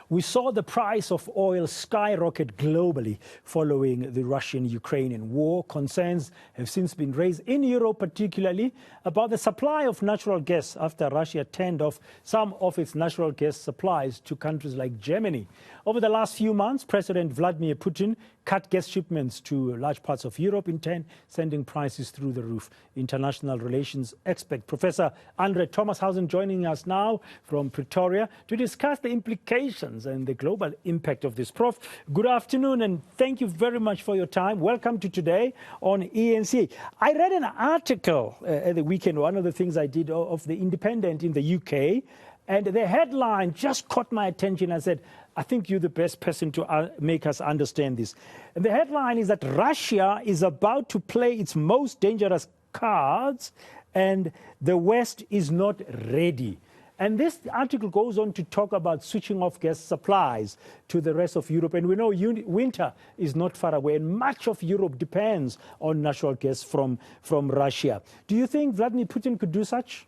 We saw the price of oil skyrocket globally following the Russian-Ukrainian war. Concerns have since been raised in Europe, particularly about the supply of natural gas after Russia turned off some of its natural gas supplies to countries like Germany. Over the last few months, President Vladimir Putin cut gas shipments to large parts of Europe, in turn sending prices through the roof. International relations expert Professor Thomashausen joining us now from Pretoria to discuss the implications and the global impact of this. Prof, good afternoon and thank you very much for your time. Welcome to Today on eNCA. I read an article at the weekend, one of the things I did, of The Independent in the UK, and the headline just caught my attention. I said, I think you're the best person to make us understand this. And the headline is that Russia is about to play its most dangerous cards and the West is not ready. And this article goes on to talk about switching off gas supplies to the rest of Europe. And we know winter is not far away, and much of Europe depends on natural gas from Russia. Do you think Vladimir Putin could do such?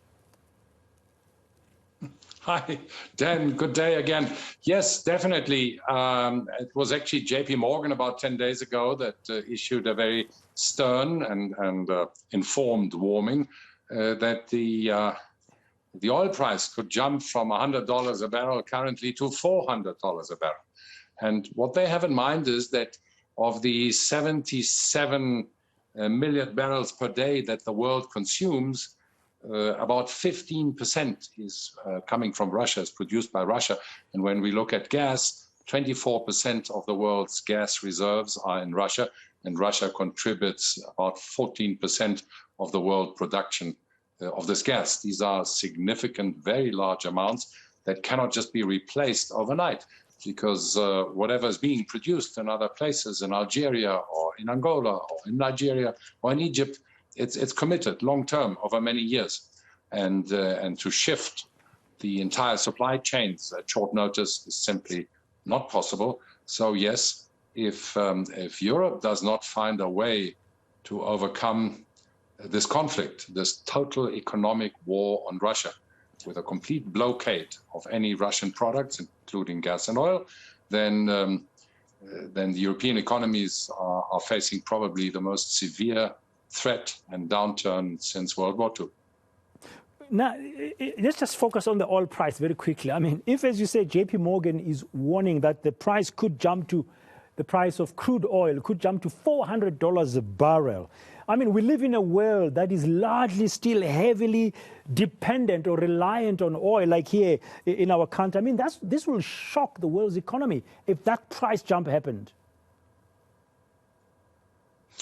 Hi, Dan. Good day again. Yes, definitely. It was actually JP Morgan about 10 days ago that issued a very stern and informed warning that the oil price could jump from $100 a barrel currently to $400 a barrel. And what they have in mind is that of the 77 million barrels per day that the world consumes, about 15% is coming from Russia, is produced by Russia. And when we look at gas, 24% of the world's gas reserves are in Russia, and Russia contributes about 14% of the world production of this gas. These are significant, very large amounts that cannot just be replaced overnight, because whatever is being produced in other places, in Algeria or in Angola or in Nigeria or in Egypt, it's committed long-term over many years. And to shift the entire supply chains at short notice is simply not possible. So yes, if Europe does not find a way to overcome this conflict, this total economic war on Russia, with a complete blockade of any Russian products, including gas and oil, then the European economies are facing probably the most severe threat and downturn since World War II. Now, let's just focus on the oil price very quickly. I mean, if, as you say, JP Morgan is warning that the price could jump to, the price of crude oil could jump to $400 a barrel. I mean, we live in a world that is largely still heavily dependent or reliant on oil, like here in our country. I mean, this will shock the world's economy if that price jump happened.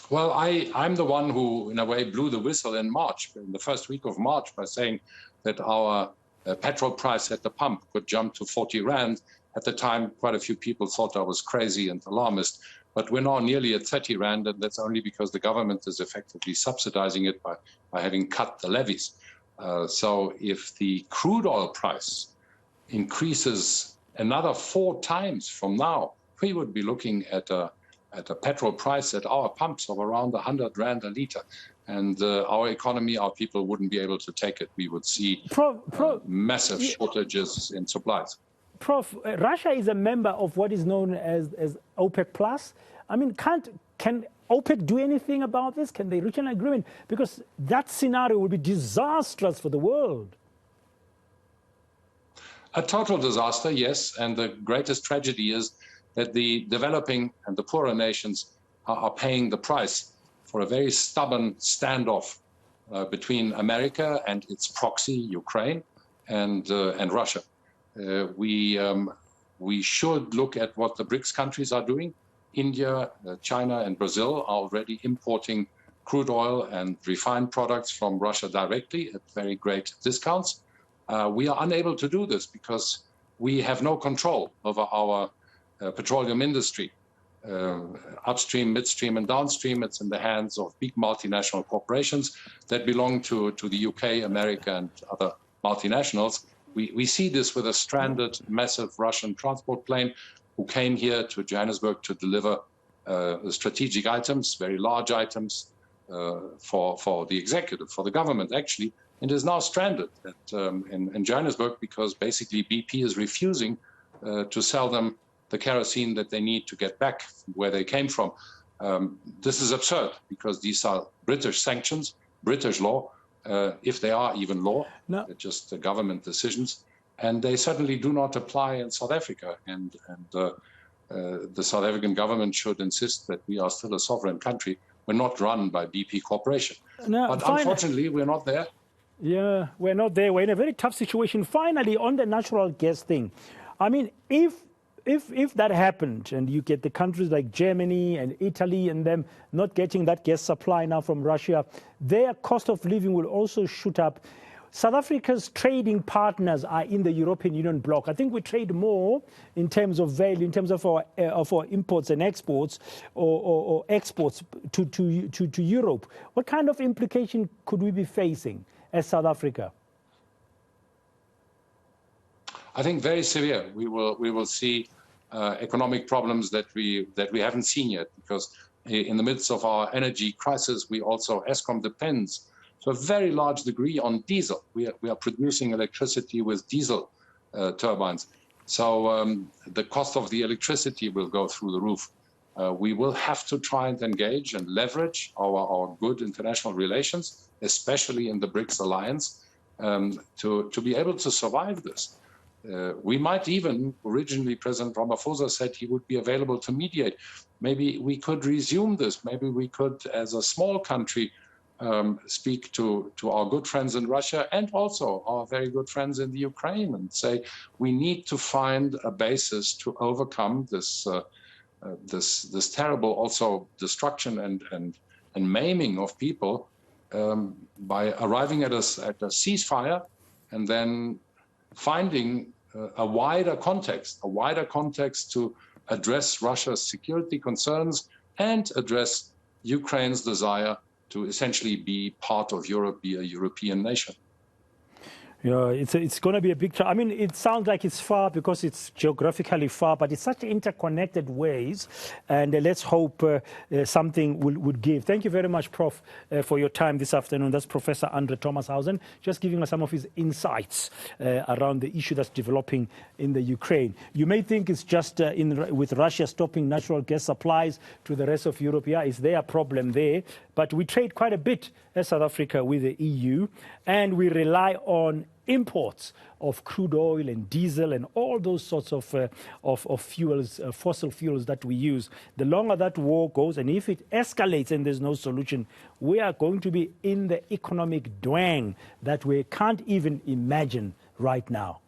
Well, I'm the one who, in a way, blew the whistle in March, in the first week of March, by saying that our petrol price at the pump could jump to 40 Rand. At the time, quite a few people thought I was crazy and alarmist, but we're now nearly at 30 Rand, and that's only because the government is effectively subsidizing it by having cut the levies. So if the crude oil price increases another 4 times from now, we would be looking at a petrol price at our pumps of around 100 Rand a litre. And our economy, our people wouldn't be able to take it. We would see massive shortages in supplies. Prof, Russia is a member of what is known as OPEC Plus. I mean, can OPEC do anything about this? Can they reach an agreement? Because that scenario would be disastrous for the world. A total disaster, yes. And the greatest tragedy is that the developing and the poorer nations are paying the price for a very stubborn standoff between America and its proxy, Ukraine, and Russia. We should look at what the BRICS countries are doing. India, China, and Brazil are already importing crude oil and refined products from Russia directly at very great discounts. We are unable to do this because we have no control over our petroleum industry. Upstream, midstream, and downstream, it's in the hands of big multinational corporations that belong to the UK, America, and other multinationals. We see this with a stranded, massive Russian transport plane who came here to Johannesburg to deliver strategic items, very large items, for the executive, for the government, actually, and is now stranded in Johannesburg because basically BP is refusing to sell them the kerosene that they need to get back where they came from. This is absurd because these are British sanctions, British law, if they are even law, they're just government decisions. And they certainly do not apply in South Africa. And the South African government should insist that we are still a sovereign country. We're not run by BP Corporation. But unfortunately, we're not there. Yeah, we're not there. We're in a very tough situation. Finally, on the natural gas thing, I mean, if that happened and you get the countries like Germany and Italy and them not getting that gas supply now from Russia, their cost of living will also shoot up. South Africa's trading partners are in the European Union bloc. I think we trade more in terms of value, in terms of our imports and exports or exports to Europe. What kind of implication could we be facing as South Africa? I think very severe. We will see economic problems that we haven't seen yet, because in the midst of our energy crisis, we also Eskom depends to a very large degree on diesel. We are producing electricity with diesel turbines. So the cost of the electricity will go through the roof. We will have to try and engage and leverage our good international relations, especially in the BRICS alliance, to be able to survive this. We might even, originally President Ramaphosa said he would be available to mediate. Maybe we could resume this. Maybe we could, as a small country, speak to our good friends in Russia and also our very good friends in the Ukraine and say we need to find a basis to overcome this this terrible also destruction and maiming of people by arriving at a ceasefire and then finding a wider context to address Russia's security concerns and address Ukraine's desire to essentially be part of Europe, be a European nation. Yeah, it's going to be a big challenge. I mean, it sounds like it's far because it's geographically far, but it's such interconnected ways. And let's hope something would give. Thank you very much, Prof, for your time this afternoon. That's Professor Andre Thomashausen, just giving us some of his insights around the issue that's developing in the Ukraine. You may think it's just with Russia stopping natural gas supplies to the rest of Europe. Yeah, is there a problem there? But we trade quite a bit as South Africa with the EU, and we rely on imports of crude oil and diesel and all those sorts of fuels, fossil fuels that we use. The longer that war goes, and if it escalates and there's no solution, we are going to be in the economic dwang that we can't even imagine right now.